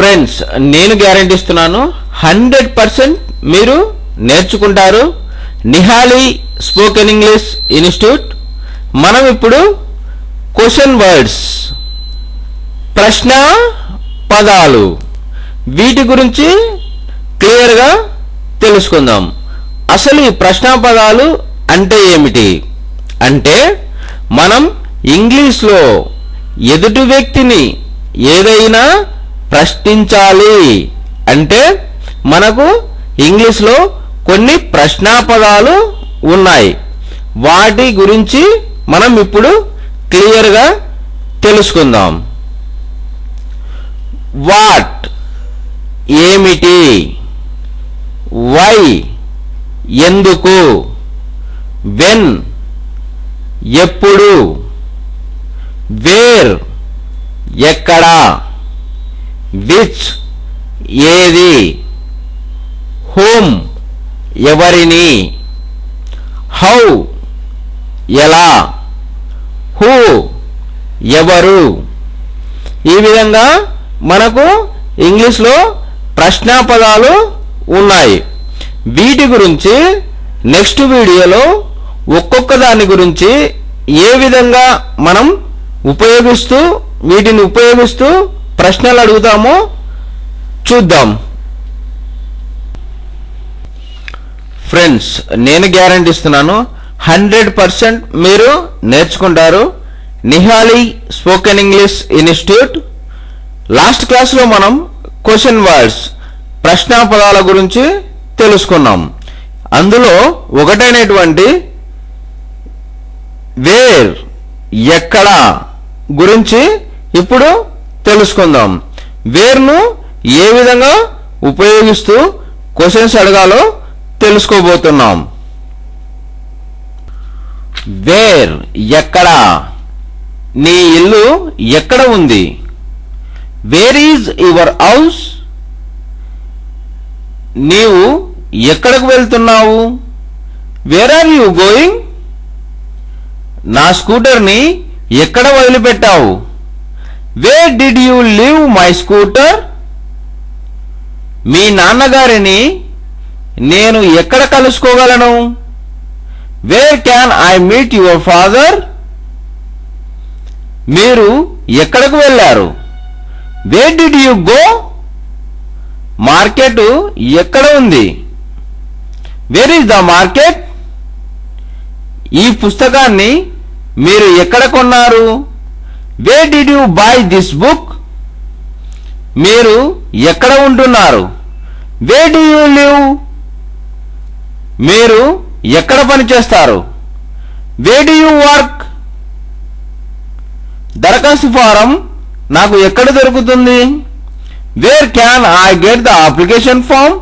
Friends, నేను guarantee ఇస్తున్నాను 100% మీరు నేర్చుకుంటారు. Nihali spoken English institute. మనం ఇప్పుడు క్వశ్చన్ వర్డ్స్, ప్రశ్న పదాలు, వీటి గురించి క్లియర్గా తెలుసుకుందాం. అసలు ఈ ప్రశ్న పదాలు అంటే ఏమిటి అంటే, మనం ఇంగ్లీష్లో ఎదుటి వ్యక్తిని ఏదైనా ప్రశ్నించాలి అంటే మనకు ఇంగ్లీష్లో కొన్ని ప్రశ్నా పదాలు ఉన్నాయి. వాటి గురించి మనం ఇప్పుడు క్లియర్గా తెలుసుకుందాం. వాట్ ఏమిటి, వై ఎందుకు, వెన్ ఎప్పుడు, వేర్ ఎక్కడ, విచ్ ఏది, హూమ్ ఎవరిని, హౌ ఎలా, హూ ఎవరు. ఈ విధంగా మనకు ఇంగ్లీష్లో ప్రశ్నా పదాలు ఉన్నాయి. వీటి గురించి నెక్స్ట్ వీడియోలో ఒక్కొక్క దాని గురించి ఏ విధంగా మనం వీటిని ఉపయోగిస్తూ ప్రశ్నలు అడుగుతామో చూద్దాం. ఫ్రెండ్స్, నేను గ్యారెంటీ ఇస్తున్నాను 100% మీరు నేర్చుకుంటారు. Nihali spoken English institute. Last క్లాస్లో మనం క్వశ్చన్ వర్డ్స్, ప్రశ్నా పదాల గురించి తెలుసుకున్నాం. అందులో ఒకటైనటువంటి వేర్ ఎక్కడ గురించి ఇప్పుడు తెలుసుకుందాం. వేర్ను ఏ విధంగా ఉపయోగిస్తూ క్వశ్చన్స్ అడగాలో తెలుసుకోబోతున్నాం. వేర్ ఎక్కడ, నీ ఇల్లు ఎక్కడ ఉంది. వేర్ ఈజ్ యువర్ హౌస్, నీవు ఎక్కడకు వెళ్తున్నావు. వేర్ ఆర్ యూ గోయింగ్, నా స్కూటర్ని ఎక్కడ వదిలిపెట్టావు. Where did you leave my scooter, మీ నాన్నగారిని నేను ఎక్కడ కలుసుకోగలను. Where can I meet your father, మీరు ఎక్కడకు వెళ్ళారు. Where did you go, market ఎక్కడ ఉంది. వేర్ ఈజ్ ద మార్కెట్, ఈ పుస్తకాన్ని మీరు ఎక్కడ కొన్నారు. Wear did you by this book, మీరు ఎక్కడ ఉంటున్నారు. వేర్ డు యూ లివ్, మీరు ఎక్కడ పనిచేస్తారు. వేర్ డు యూ వర్క్, దరఖాస్తు ఫారం నాకు ఎక్కడ దొరుకుతుంది. Where can I get the application form,